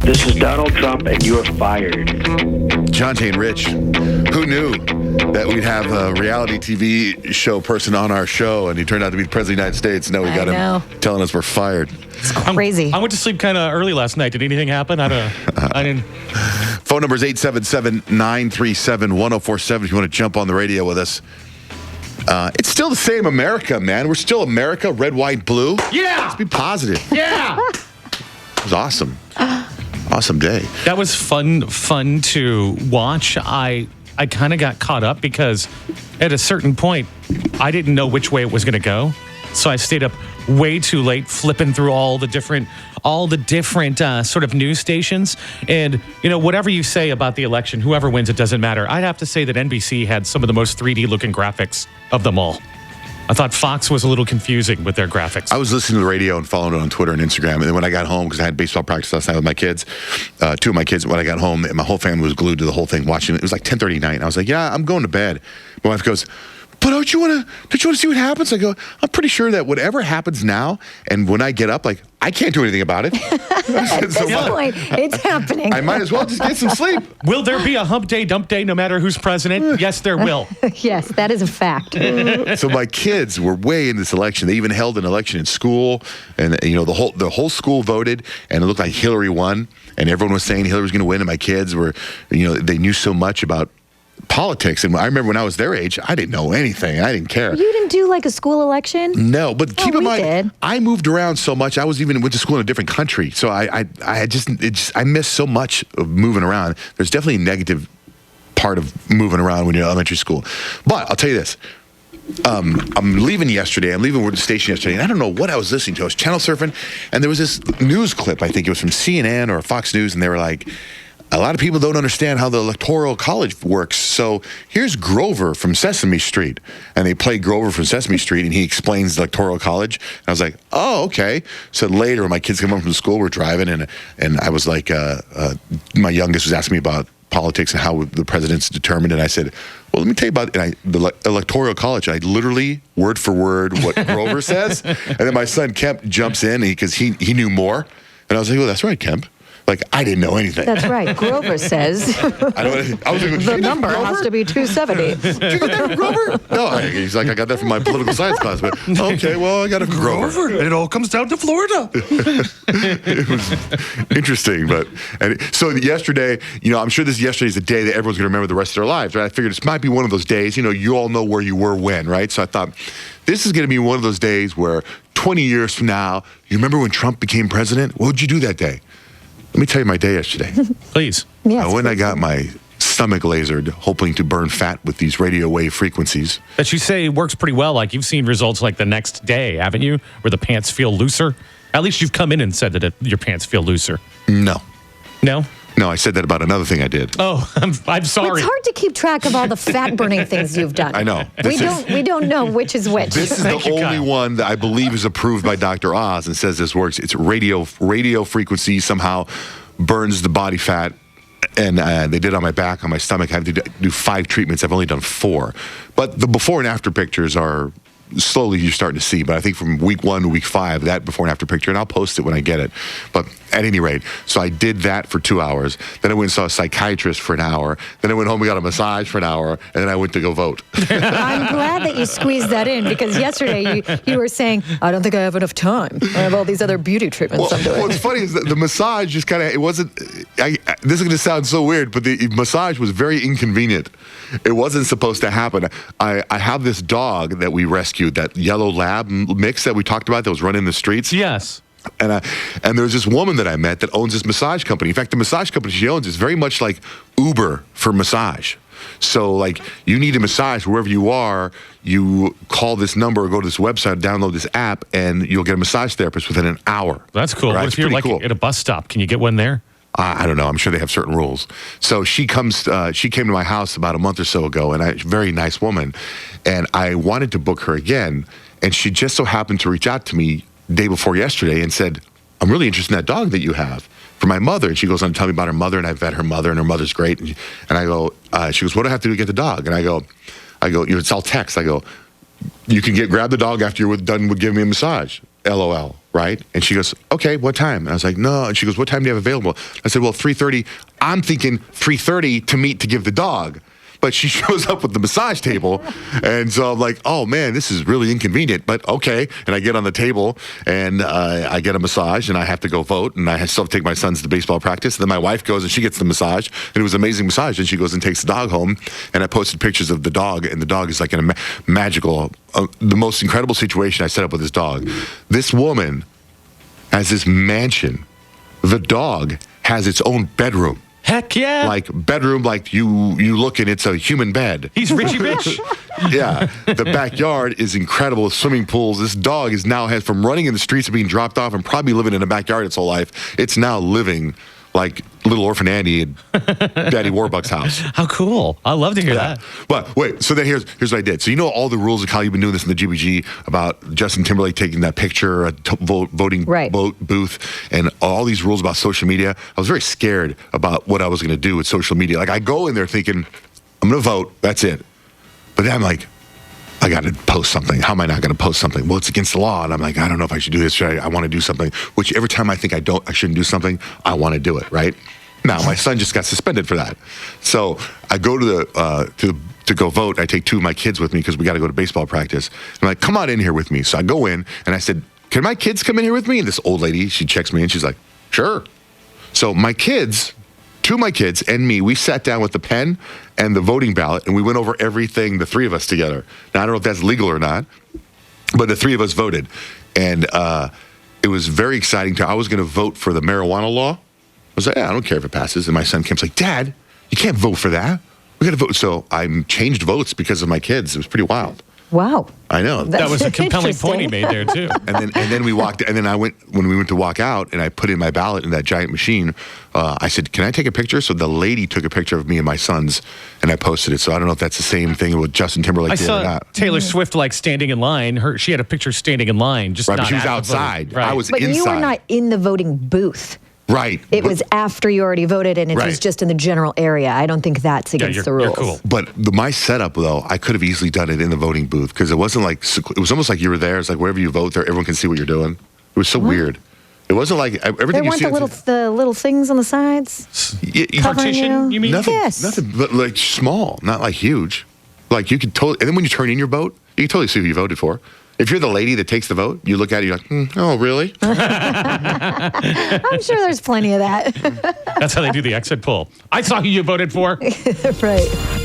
This is Donald Trump, and you're fired. Johnjay and Rich, who knew that we'd have a reality TV show person on our show, and he turned out to be the President of the United States. Now we got him telling us we're fired. It's crazy. I went to sleep kind of early last night. Did anything happen? I didn't. Phone number is 877-937-1047 if you want to jump on the radio with us. It's still the same America, man. We're still America, red, white, blue. Yeah! Let's be positive. Yeah! It was awesome. Awesome day. That was fun to watch. I kind of got caught up because at a certain point, I didn't know which way it was going to go. So I stayed up way too late flipping through all the different sort of news stations. And, whatever you say about the election, whoever wins, it doesn't matter. I'd have to say that NBC had some of the most 3D looking graphics of them all. I thought Fox was a little confusing with their graphics. I was listening to the radio and following it on Twitter and Instagram. And then when I got home, because I had baseball practice last night with my kids, two of my kids, when I got home, and my whole family was glued to the whole thing watching it. It was like 10:30 at night. And I was like, yeah, I'm going to bed. My wife goes, but don't you want to see what happens? I go, I'm pretty sure that whatever happens now, and when I get up, like, I can't do anything about it. At this point, it's happening. I might as well just get some sleep. Will there be a hump day, dump day, no matter who's president? Yes, there will. Yes, that is a fact. So my kids were way in this election. They even held an election in school, and the whole school voted, and it looked like Hillary won, and everyone was saying Hillary was going to win, and my kids were, they knew so much about politics. And I remember when I was their age, I didn't know anything. I didn't care. You didn't do like a school election? No, but keep in mind, did. I moved around so much. I went to school in a different country. So I missed so much of moving around. There's definitely a negative part of moving around when you're in elementary school. But I'll tell you this. I'm leaving yesterday. I'm leaving the station yesterday, and I don't know what I was listening to. I was channel surfing, and there was this news clip. I think it was from CNN or Fox News, and they were like, a lot of people don't understand how the Electoral College works. So here's Grover from Sesame Street. And they play Grover from Sesame Street, and he explains the Electoral College. And I was like, oh, okay. So later, when my kids come home from school, we're driving, and I was like, my youngest was asking me about politics and how the president's determined. And I said, well, let me tell you about the Electoral College. I literally, word for word, what Grover says. And then my son, Kemp, jumps in because he knew more. And I was like, well, that's right, Kemp. Like, I didn't know anything. That's right. Grover says I was like, the number has to be 270. Did you get that from Grover? No, he's like, I got that from my political science class. But okay, well, I got it from Grover. It all comes down to Florida. It was interesting, so yesterday, I'm sure yesterday is the day that everyone's going to remember the rest of their lives, right? I figured this might be one of those days. You all know where you were when, right? So I thought this is going to be one of those days where 20 years from now, you remember when Trump became president? What would you do that day? Let me tell you my day yesterday. Please. Yes, I went and I got my stomach lasered, hoping to burn fat with these radio wave frequencies. That you say works pretty well. Like, you've seen results like the next day, haven't you? Where the pants feel looser. At least you've come in and said that your pants feel looser. No. No? No, I said that about another thing I did. Oh, I'm sorry. It's hard to keep track of all the fat-burning things you've done. I know. We don't know which is which. This is the only one that I believe is approved by Dr. Oz and says this works. It's radio frequency somehow burns the body fat. And they did it on my back, on my stomach. I had to do 5 treatments. I've only done 4. But the before and after pictures are slowly you're starting to see. But I think from week 1 to week 5, that before and after picture, and I'll post it when I get it. But at any rate, so I did that for 2 hours. Then I went and saw a psychiatrist for an hour. Then I went home and got a massage for an hour. And then I went to go vote. I'm glad that you squeezed that in, because yesterday you were saying, I don't think I have enough time. I have all these other beauty treatments I'm doing. What's funny is that the massage just kind of, it wasn't, this is going to sound so weird, but the massage was very inconvenient. It wasn't supposed to happen. I have this dog that we rescued, that yellow lab mix that we talked about that was running the streets. Yes. And there's this woman that I met that owns this massage company. In fact, the massage company she owns is very much like Uber for massage. So, like, you need a massage wherever you are, you call this number or go to this website, download this app, and you'll get a massage therapist within an hour. That's cool. Right? What if you're like at a bus stop? Can you get one there? I don't know. I'm sure they have certain rules. So she came to my house about a month or so ago, and a very nice woman. And I wanted to book her again. And she just so happened to reach out to me day before yesterday and said, I'm really interested in that dog that you have for my mother. And she goes on to tell me about her mother, and I vet her mother, and her mother's great. And I go, she goes, what do I have to do to get the dog? And I go, it's all text. I go, you can grab the dog after you're done with giving me a massage. LOL, right? And she goes, okay, what time? And I was like, no. And she goes, what time do you have available? I said, well, 3:30. I'm thinking 3:30 to meet to give the dog. But she shows up with the massage table. And so I'm like, oh, man, this is really inconvenient. But okay. And I get on the table and I get a massage and I have to go vote. And I still have to take my sons to baseball practice. And then my wife goes and she gets the massage. And it was an amazing massage. And she goes and takes the dog home. And I posted pictures of the dog. And the dog is like in a magical, the most incredible situation I set up with this dog. This woman has this mansion. The dog has its own bedroom. Heck yeah. Like bedroom, like you look and it's a human bed. He's Richie Rich. Yeah. The backyard is incredible. Swimming pools. This dog is now has from running in the streets and being dropped off and probably living in a backyard its whole life. It's now living like little orphan Andy in Daddy Warbucks' house. How cool. I love to hear that. But wait, so then here's what I did. So you know all the rules of how you've been doing this in the GBG about Justin Timberlake taking that picture, a voting booth, and all these rules about social media. I was very scared about what I was going to do with social media. Like I go in there thinking, I'm going to vote. That's it. But then I'm like, I got to post something. How am I not going to post something? Well, it's against the law. And I'm like, I don't know if I should do this. I want to do something. Which every time I think I shouldn't do something, I want to do it, right? Now, my son just got suspended for that. So I go to go vote. I take two of my kids with me because we got to go to baseball practice. I'm like, come on in here with me. So I go in and I said, can my kids come in here with me? And this old lady, she checks me and she's like, sure. So my kids, two of my kids and me, we sat down with the pen and the voting ballot and we went over everything, the three of us together. Now, I don't know if that's legal or not, but the three of us voted. And it was very exciting. I was going to vote for the marijuana law. I was like, yeah, I don't care if it passes. And my son came like, Dad, you can't vote for that. We got to vote. So I changed votes because of my kids. It was pretty wild. Wow. I know. That was a compelling point he made there, too. And then we walked, and then when we went to walk out, and I put in my ballot in that giant machine, I said, can I take a picture? So the lady took a picture of me and my sons, and I posted it. So I don't know if that's the same thing with Justin Timberlake did or not. Taylor Swift, like, standing in line. She had a picture standing in line, just right, not but she was at the outside. voting. Right. I was but inside. you were not in the voting booth. Right. It was after you already voted, and it was just in the general area. I don't think that's against the rules. You're cool. But my setup, though, I could have easily done it in the voting booth because it wasn't like, it was almost like you were there. It's like wherever you vote there, everyone can see what you're doing. It was so weird. It wasn't like everything you see. There weren't the little things on the sides? Partition, you mean? Nothing, but like small, not like huge. Like you could totally, and then when you turn in your vote, you can totally see who you voted for. If you're the lady that takes the vote, you look at it, you're like, oh, really? I'm sure there's plenty of that. That's how they do the exit poll. I saw who you voted for. Right.